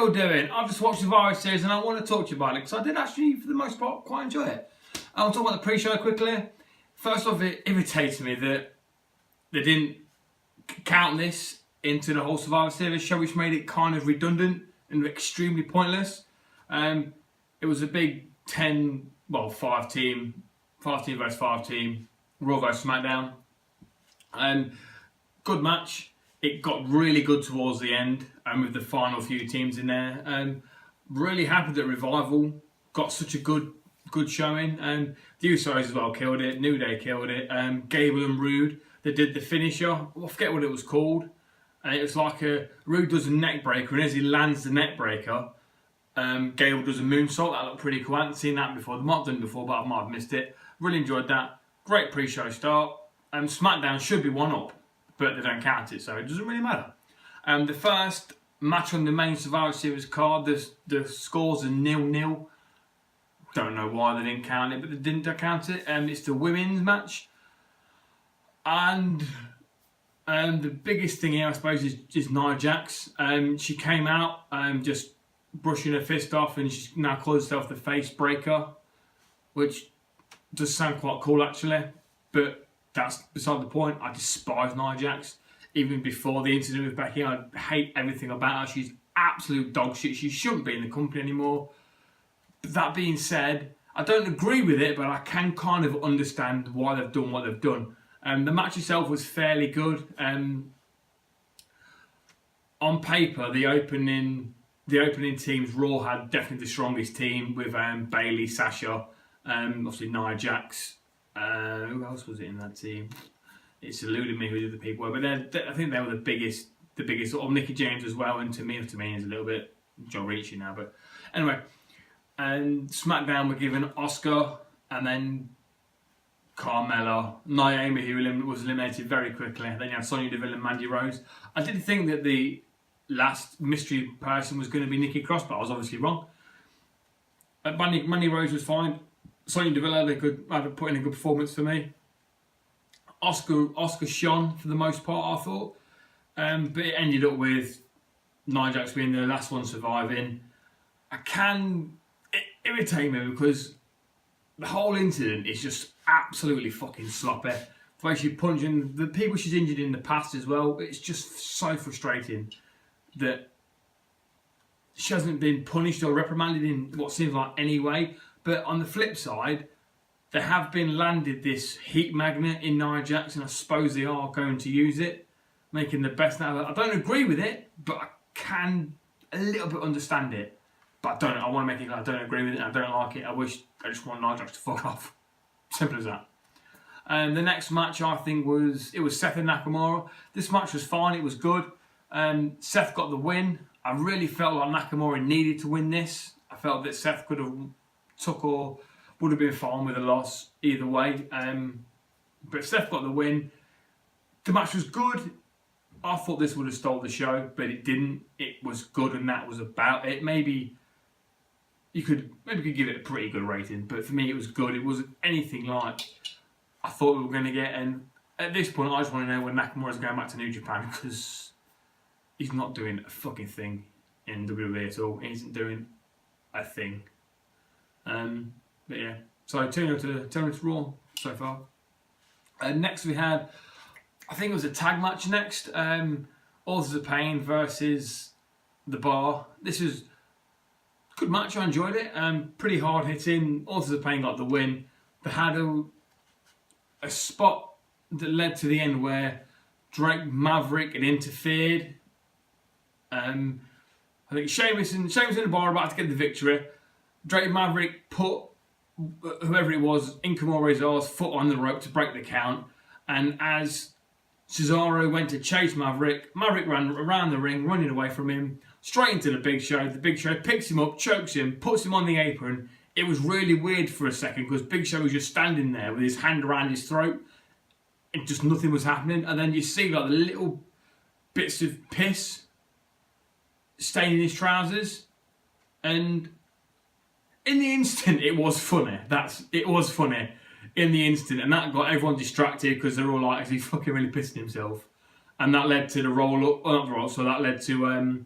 we doing? I've just watched the Survivor Series and I want to talk to you about it because I did actually, for the most part, quite enjoy it. I'll talk about the pre-show quickly. First off, it irritates me that they didn't count this into the whole Survivor Series show, which made it kind of redundant and extremely pointless. It was a big 5 team versus 5 team, Raw vs SmackDown. Good match. It got really good towards the end, with the final few teams in there. Really happy that Revival got such a good showing. The Usos as well killed it. New Day killed it. Gable and Rude, they did the finisher. I forget what it was called. It was like Rude does a neck breaker, and as he lands the neck breaker, Gable does a moonsault. That looked pretty cool. I hadn't seen that before. They might have done it before, but I might have missed it. Really enjoyed that. Great pre-show start. SmackDown should be one up, but they don't count it, so it doesn't really matter. The first match on the main Survivor Series card, the scores are 0-0. Don't know why they didn't count it, but they didn't count it. It's the women's match. And the biggest thing here, I suppose, is Nia Jax. She came out just brushing her fist off, and she's now called herself the Face Breaker, which does sound quite cool, actually. But that's beside the point. I despise Nia Jax. Even before the incident with Becky, I hate everything about her. She's absolute dog shit. She shouldn't be in the company anymore. But that being said, I don't agree with it, but I can kind of understand why they've done what they've done. The match itself was fairly good. On paper, the opening teams, Raw had definitely the strongest team with Bayley, Sasha, obviously Nia Jax. Who else was it in that team? It's eluded me who the other people were, but I think they were the biggest. Sort of Mickey James as well, and Tamina is a little bit Joe Ricci now. But anyway, and SmackDown were given Asuka, and then Carmella, Naomi, who was eliminated very quickly. Then you had Sonya Deville and Mandy Rose. I did think that the last mystery person was going to be Nikki Cross, but I was obviously wrong. Mandy Rose was fine. Sonya Deville had put in a good performance for me. Asuka shone for the most part, I thought. But it ended up with Nia Jax being the last one surviving. It irritates me because the whole incident is just absolutely fucking sloppy. The way she's punching the people she's injured in the past as well, it's just so frustrating that she hasn't been punished or reprimanded in what seems like any way. But on the flip side, they have been landed this heat magnet in Nia Jax, and I suppose they are going to use it, making the best out of it. I don't agree with it, but I can a little bit understand it. But I want to make it like I don't agree with it, I don't like it. I just want Nia Jax to fuck off. Simple as that. The next match, I think, was Seth and Nakamura. This match was fine, it was good. Seth got the win. I really felt like Nakamura needed to win this. I felt that Seth could have would have been fine with a loss either way. But Seth got the win. The match was good. I thought this would have stole the show, but it didn't. It was good, and that was about it. Maybe you could give it a pretty good rating, but for me it was good. It wasn't anything like I thought we were going to get. And at this point, I just want to know when Nakamura's going back to New Japan, because he's not doing a fucking thing in WWE at all. He isn't doing a thing. But yeah, so turning to Raw so far. Next we had, I think it was a tag match next. Authors of Pain versus The Bar. This was a good match, I enjoyed it. Pretty hard hitting. Authors of Pain got the win. They had a spot that led to the end where Drake Maverick had interfered. I think Sheamus and The Bar were about to get the victory. Drake Maverick put whoever it was, Nakamura's foot on the rope to break the count, and as Cesaro went to chase Maverick ran around the ring, running away from him, straight into the Big Show. The Big Show picks him up, chokes him, puts him on the apron. It was really weird for a second because Big Show was just standing there with his hand around his throat and just nothing was happening. And then you see like the little bits of piss staining his trousers, and in the instant, it was funny. It was funny in the instant, and that got everyone distracted because they're all like, "Is he fucking really pissing himself?" And that led to the roll up, not the roll. So that led to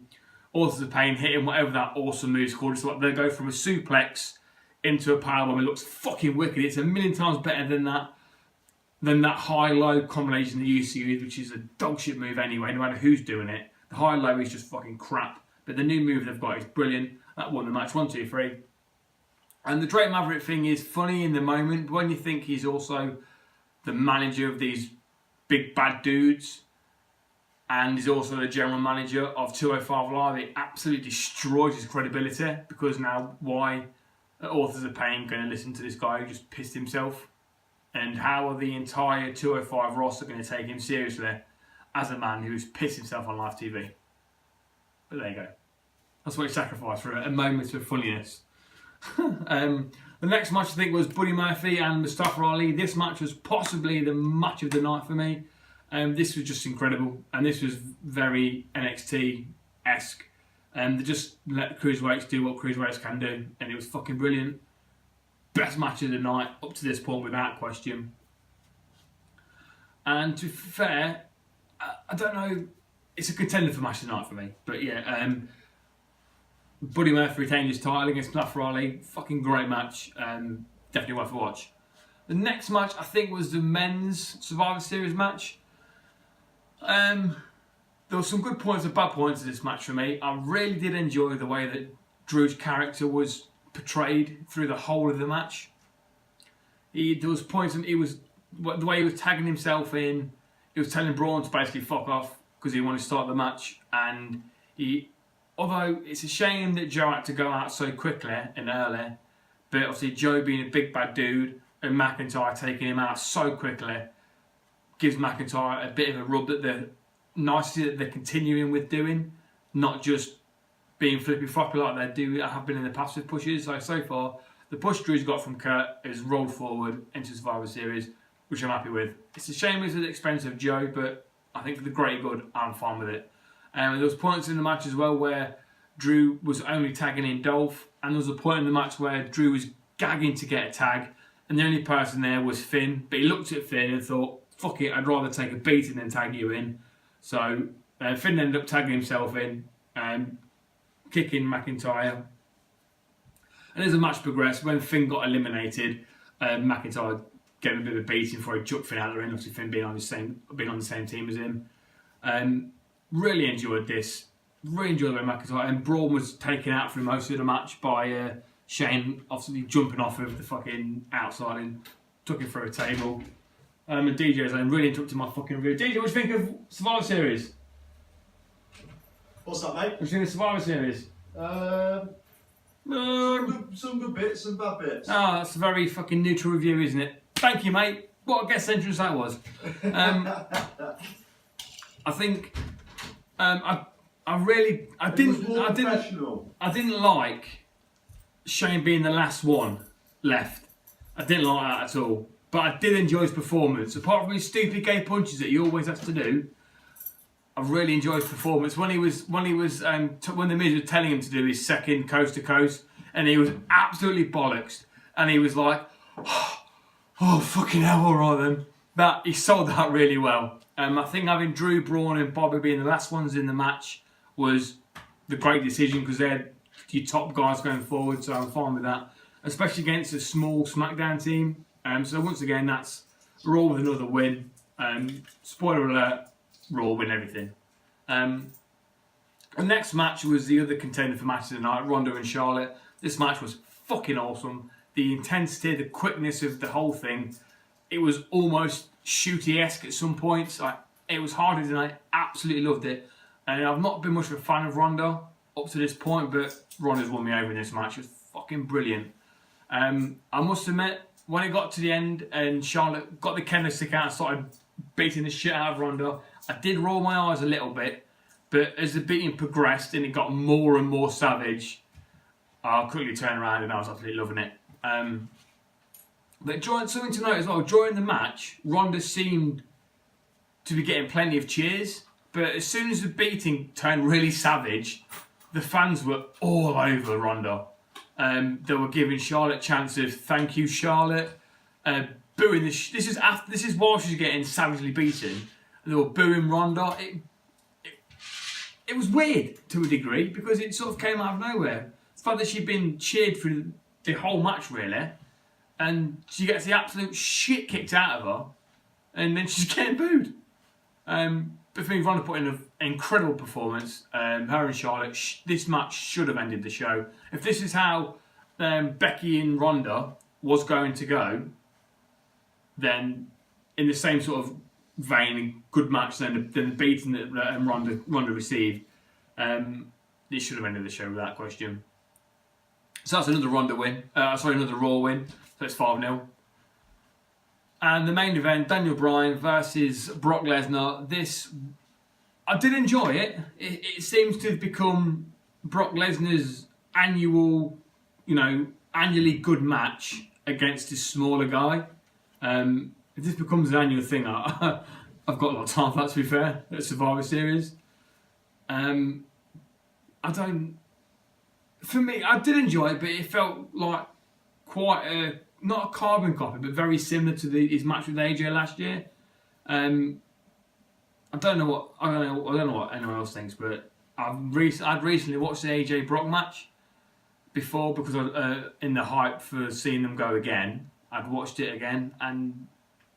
Authors of Pain hitting whatever that awesome move's called. It's like they go from a suplex into a powerbomb. It looks fucking wicked. It's a million times better than that high-low combination they used to use, which is a dog shit move anyway, no matter who's doing it. The high-low is just fucking crap. But the new move they've got is brilliant. That won the match, 1, 2, 3. And the Drake Maverick thing is funny in the moment, but when you think he's also the manager of these big bad dudes, and he's also the general manager of 205 Live, it absolutely destroys his credibility, because now why are Authors of Pain going to listen to this guy who just pissed himself? And how are the entire 205 roster going to take him seriously as a man who's pissed himself on live TV? But there you go. That's what he sacrificed for a moment of funniness. The next match I think was Buddy Murphy and Mustafa Ali. This match was possibly the match of the night for me. This was just incredible, and this was very NXT-esque. They just let cruiserweights do what cruiserweights can do, and it was fucking brilliant. Best match of the night up to this point, without question. And to be fair, I don't know, it's a contender for match of the night for me. But yeah, Buddy Murphy retained his title against Mustafa Ali. Fucking great match. Definitely worth a watch. The next match I think was the men's Survivor Series match. There were some good points and bad points in this match for me. I really did enjoy the way that Drew's character was portrayed through the whole of the match. There was points, and the way he was tagging himself in. He was telling Braun to basically fuck off because he wanted to start the match. And although it's a shame that Joe had to go out so quickly and early, but obviously Joe being a big bad dude and McIntyre taking him out so quickly gives McIntyre a bit of a rub that they're nicely that they're continuing with doing, not just being flippy floppy like they have been in the past with pushes. So far, the push Drew's got from Kurt has rolled forward into Survivor Series, which I'm happy with. It's a shame it's at the expense of Joe, but I think for the greater good, I'm fine with it. There was points in the match as well where Drew was only tagging in Dolph, and there was a point in the match where Drew was gagging to get a tag, and the only person there was Finn, but he looked at Finn and thought, fuck it, I'd rather take a beating than tag you in. So Finn ended up tagging himself in, kicking McIntyre. And as the match progressed, when Finn got eliminated, McIntyre gave him a bit of a beating before he chucked Finn out of the ring. Obviously, Finn being on the same team as him. Really enjoyed this. Really enjoyed the way McIntyre, and Braun was taken out for most of the match by Shane, obviously jumping off of the fucking outside and took him through a table. And DJ's really interrupted my fucking review. DJ, what do you think of Survivor Series? What's that, mate? What do you think of Survivor Series? Some good bits, some bad bits. That's a very fucking neutral review, isn't it? Thank you, mate. What a guest entrance that was. I think I didn't like Shane being the last one left. I didn't like that at all. But I did enjoy his performance. Apart from his stupid gay punches that he always has to do, I really enjoyed his performance. When the Miz was telling him to do his second coast to coast, and he was absolutely bollocks, and he was like, "Oh fucking hell, all right then." That he sold that really well. I think having Drew, Braun, and Bobby being the last ones in the match was the great decision, because they're your top guys going forward. So I'm fine with that, especially against a small SmackDown team. So once again, that's Raw with another win. Spoiler alert, Raw win everything. The next match was the other contender for match of the night, Ronda and Charlotte. This match was fucking awesome. The intensity, the quickness of the whole thing, it was almost shooty-esque at some points. It was hard and I absolutely loved it. And I've not been much of a fan of Ronda up to this point, but Ronda's won me over in this match. It was fucking brilliant. I must admit, when it got to the end and Charlotte got the kendo stick out and started beating the shit out of Ronda, I did roll my eyes a little bit, but as the beating progressed and it got more and more savage, I quickly turned around and I was absolutely loving it. But something to note as well, during the match, Ronda seemed to be getting plenty of cheers, but as soon as the beating turned really savage, the fans were all over Ronda. They were giving Charlotte chants of "Thank you, Charlotte," booing this is while she's getting savagely beaten. They were booing Ronda. it was weird to a degree because it sort of came out of nowhere. The fact that she'd been cheered through the whole match, really, and she gets the absolute shit kicked out of her, and then she's getting booed. But for me, Ronda put in an incredible performance. Her and Charlotte, this match should have ended the show. If this is how Becky and Ronda was going to go, then in the same sort of vein, good match than the beating that Ronda received, it should have ended the show without question. So that's another Ronda win. Another Raw win. So it's 5-0. And the main event, Daniel Bryan versus Brock Lesnar. I did enjoy it. It seems to have become Brock Lesnar's annually good match against this smaller guy. If this becomes an annual thing, I've got a lot of time for that, to be fair, at Survivor Series. For me, I did enjoy it, but it felt like quite not a carbon copy, but very similar to his match with AJ last year. I don't know what anyone else thinks, but I'd recently watched the AJ Brock match before because in the hype for seeing them go again, I'd watched it again, and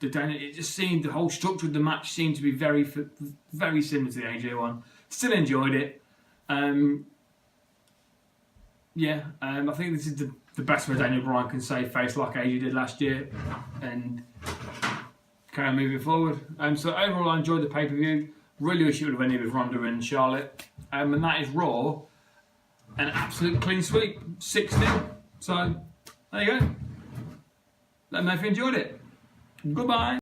it just seemed the whole structure of the match seemed to be very similar to the AJ one. Still enjoyed it. I think this is the best way Daniel Bryan can save face like AJ did last year and carry on moving forward. So overall, I enjoyed the pay-per-view. Really wish it would have ended with Ronda and Charlotte. And that is Raw. An absolute clean sweep. 6-0. So, there you go. Let me know if you enjoyed it. Goodbye.